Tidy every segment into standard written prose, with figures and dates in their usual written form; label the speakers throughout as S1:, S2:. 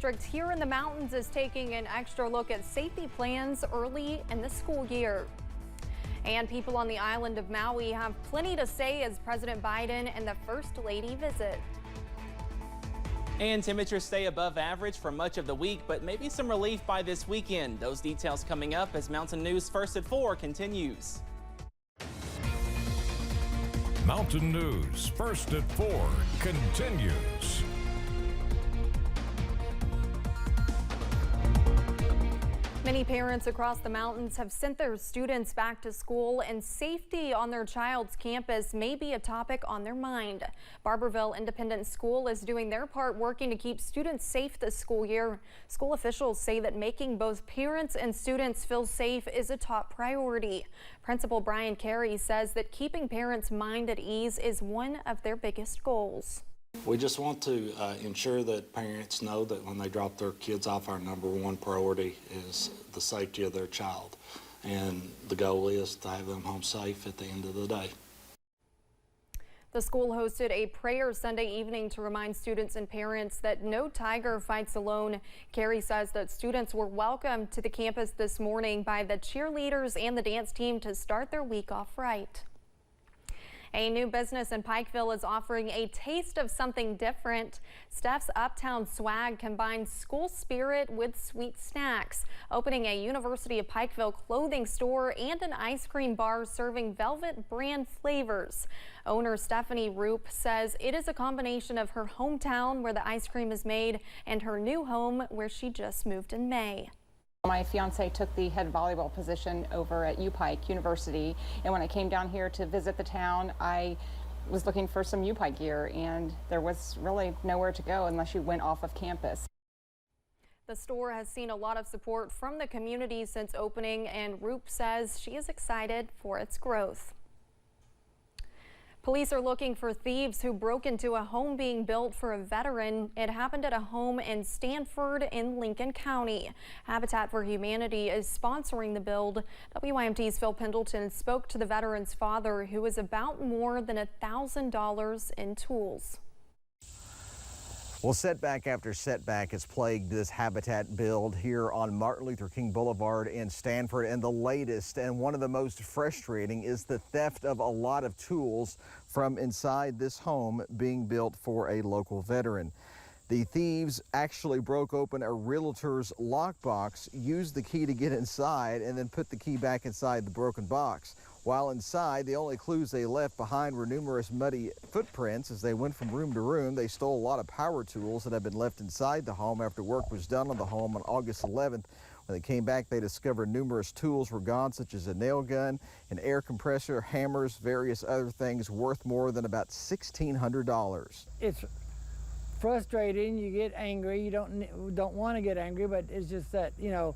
S1: district here in the mountains is taking an extra look at safety plans early in the school year. And people on the island of Maui have plenty to say as President Biden and the First Lady visit.
S2: And temperatures stay above average for much of the week, but maybe some relief by this weekend. Those details coming up as Mountain News First at 4 continues.
S3: Mountain News First at 4 continues.
S1: Many parents across the mountains have sent their students back to school, and safety on their child's campus may be a topic on their mind. Barberville Independent School is doing their part working to keep students safe this school year. School officials say that making both parents and students feel safe is a top priority. Principal Brian Carey says that keeping parents' mind at ease is one of their biggest goals.
S4: We just want to ensure that parents know that when they drop their kids off, our #1 priority is the safety of their child. And the goal is to have them home safe at the end of the day.
S1: The school hosted a prayer Sunday evening to remind students and parents that no tiger fights alone. Carey says that students were welcomed to the campus this morning by the cheerleaders and the dance team to start their week off right. A new business in Pikeville is offering a taste of something different. Steph's Uptown Swag combines school spirit with sweet snacks, opening a University of Pikeville clothing store and an ice cream bar serving Velvet brand flavors. Owner Stephanie Roop says it is a combination of her hometown where the ice cream is made and her new home where she just moved in May.
S5: My fiance took the head volleyball position over at UPike University, and when I came down here to visit the town, I was looking for some UPike gear, and there was really nowhere to go unless you went off of campus.
S1: The store has seen a lot of support from the community since opening, and Roop says she is excited for its growth. Police are looking for thieves who broke into a home being built for a veteran. It happened at a home in Stanford in Lincoln County. Habitat for Humanity is sponsoring the build. WYMT's Phil Pendleton spoke to the veteran's father, who is about more than $1,000 in tools.
S6: Well, setback after setback has plagued this Habitat build here on Martin Luther King Boulevard in Stanford, and the latest and one of the most frustrating is the theft of a lot of tools from inside this home being built for a local veteran. The thieves actually broke open a realtor's lockbox, used the key to get inside, and then put the key back inside the broken box. While inside, the only clues they left behind were numerous muddy footprints. As they went from room to room, they stole a lot of power tools that had been left inside the home after work was done on the home on August 11th. When they came back, they discovered numerous tools were gone, such as a nail gun, an air compressor, hammers, various other things worth more than about $1,600.
S7: It's frustrating. You get angry. You don't want to get angry, but it's just that, you know,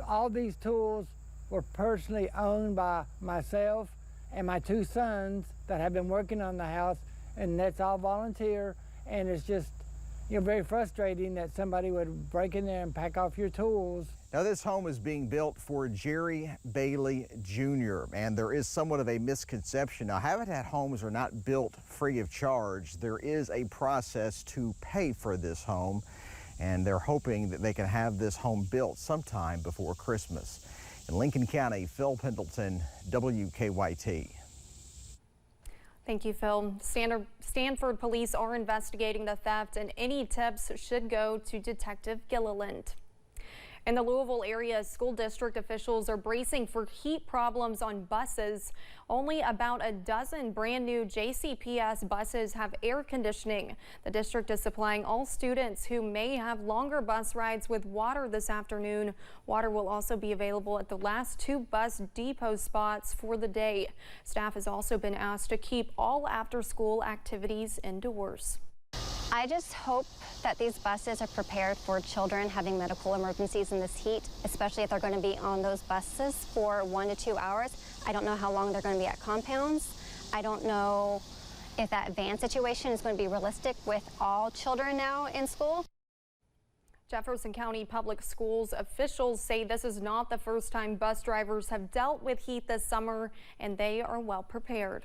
S7: all these tools were personally owned by myself and my 2 sons that have been working on the house, and that's all volunteer. And it's just, you know, very frustrating that somebody would break in there and pack off your tools.
S6: Now, this home is being built for Jerry Bailey Jr., and there is somewhat of a misconception. Now, Habitat homes are not built free of charge. There is a process to pay for this home, and they're hoping that they can have this home built sometime before Christmas. In Lincoln County, Phil Pendleton, WKYT.
S1: Thank you, Phil. Stanford police are investigating the theft, and any tips should go to Detective Gilliland. In the Louisville area, school district officials are bracing for heat problems on buses. Only about a dozen brand new JCPS buses have air conditioning. The district is supplying all students who may have longer bus rides with water this afternoon. Water will also be available at the last 2 bus depot spots for the day. Staff has also been asked to keep all after-school activities indoors.
S8: I just hope that these buses are prepared for children having medical emergencies in this heat, especially if they're going to be on those buses for 1 to 2 hours. I don't know how long they're going to be at compounds. I don't know if that van situation is going to be realistic with all children now in school.
S1: Jefferson County Public Schools officials say this is not the first time bus drivers have dealt with heat this summer, and they are well prepared.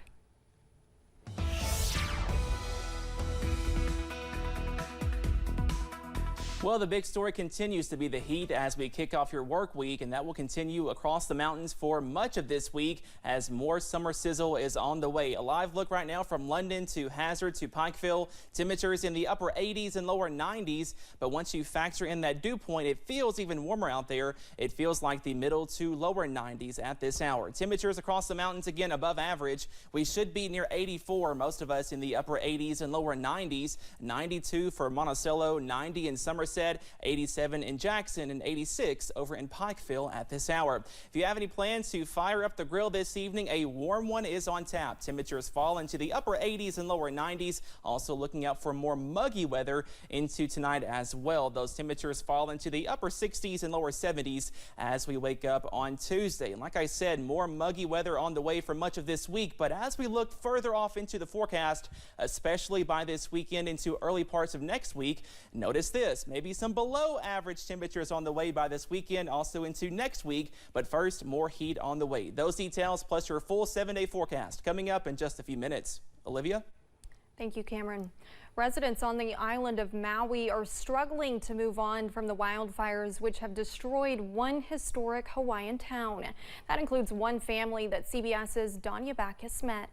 S2: Well, the big story continues to be the heat as we kick off your work week, and that will continue across the mountains for much of this week as more summer sizzle is on the way. A live look right now from London to Hazard to Pikeville. Temperatures in the upper 80s and lower 90s, but once you factor in that dew point, it feels even warmer out there. It feels like the middle to lower 90s at this hour. Temperatures across the mountains again above average. We should be near 84, most of us in the upper 80s and lower 90s. 92 for Monticello, 90 in Somerset, 87 in Jackson, and 86 over in Pikeville at this hour. If you have any plans to fire up the grill this evening, a warm one is on tap. Temperatures fall into the upper 80s and lower 90s. Also looking out for more muggy weather into tonight as well. Those temperatures fall into the upper 60s and lower 70s as we wake up on Tuesday. And like I said, more muggy weather on the way for much of this week. But as we look further off into the forecast, especially by this weekend into early parts of next week, notice this. Maybe some below average temperatures on the way by this weekend, also into next week. But first, more heat on the way. Those details plus your full 7-day forecast coming up in just a few minutes. Olivia?
S1: Thank you, Cameron. Residents on the island of Maui are struggling to move on from the wildfires which have destroyed one historic Hawaiian town. That includes one family that CBS's Danya Backus met.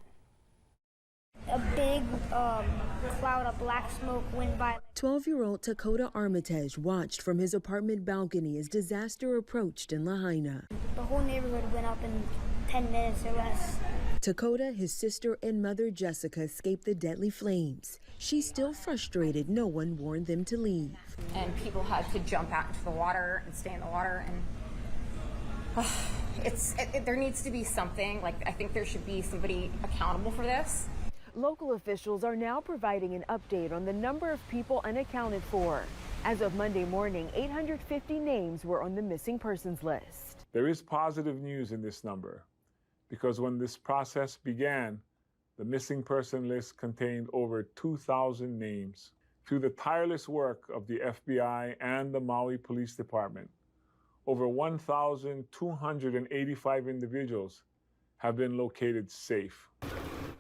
S9: A big cloud of black smoke went by.
S10: 12-year-old Dakota Armitage watched from his apartment balcony as disaster approached in Lahaina.
S9: The whole neighborhood went up in 10 minutes or less.
S10: Dakota, his sister, and mother Jessica escaped the deadly flames. She's still frustrated no one warned them to leave.
S5: And people had to jump out into the water and stay in the water, and there needs to be something. Like, I think there should be somebody accountable for this.
S10: Local officials are now providing an update on the number of people unaccounted for. As of Monday morning, 850 names were on the missing persons list.
S11: There is positive news in this number because when this process began, the missing person list contained over 2,000 names. Through the tireless work of the FBI and the Maui Police Department, over 1,285 individuals have been located safe.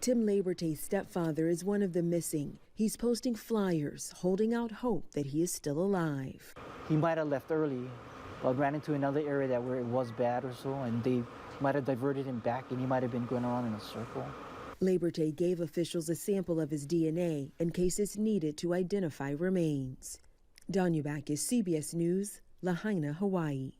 S10: Tim Laberte's stepfather is one of the missing. He's posting flyers, holding out hope that he is still alive.
S12: He might have left early, but ran into another area that where it was bad or so, and they might have diverted him back, and he might have been going around in a circle.
S10: Laberte gave officials a sample of his DNA in case it's needed to identify remains. Danya Backus, CBS News, Lahaina, Hawaii.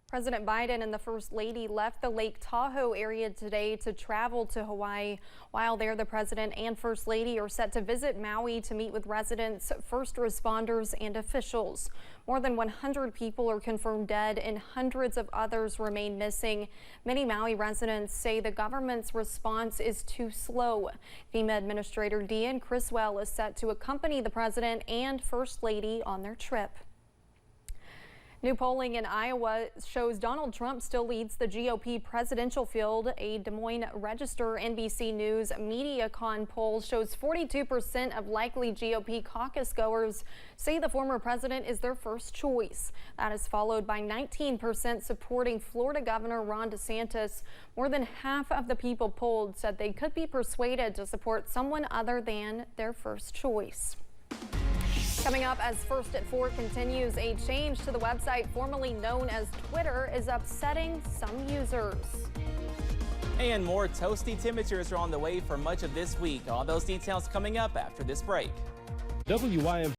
S1: President Biden and the First Lady left the Lake Tahoe area today to travel to Hawaii. While there, the President and First Lady are set to visit Maui to meet with residents, first responders, and officials. More than 100 people are confirmed dead and hundreds of others remain missing. Many Maui residents say the government's response is too slow. FEMA Administrator Deanne Criswell is set to accompany the President and First Lady on their trip. New polling in Iowa shows Donald Trump still leads the GOP presidential field. A Des Moines Register NBC News MediaCon poll shows 42% of likely GOP caucus goers say the former president is their first choice. That is followed by 19% supporting Florida Governor Ron DeSantis. More than half of the people polled said they could be persuaded to support someone other than their first choice. Coming up as First at 4 continues, a change to the website formerly known as Twitter is upsetting some users.
S2: And more toasty temperatures are on the way for much of this week. All those details coming up after this break.
S3: WYMT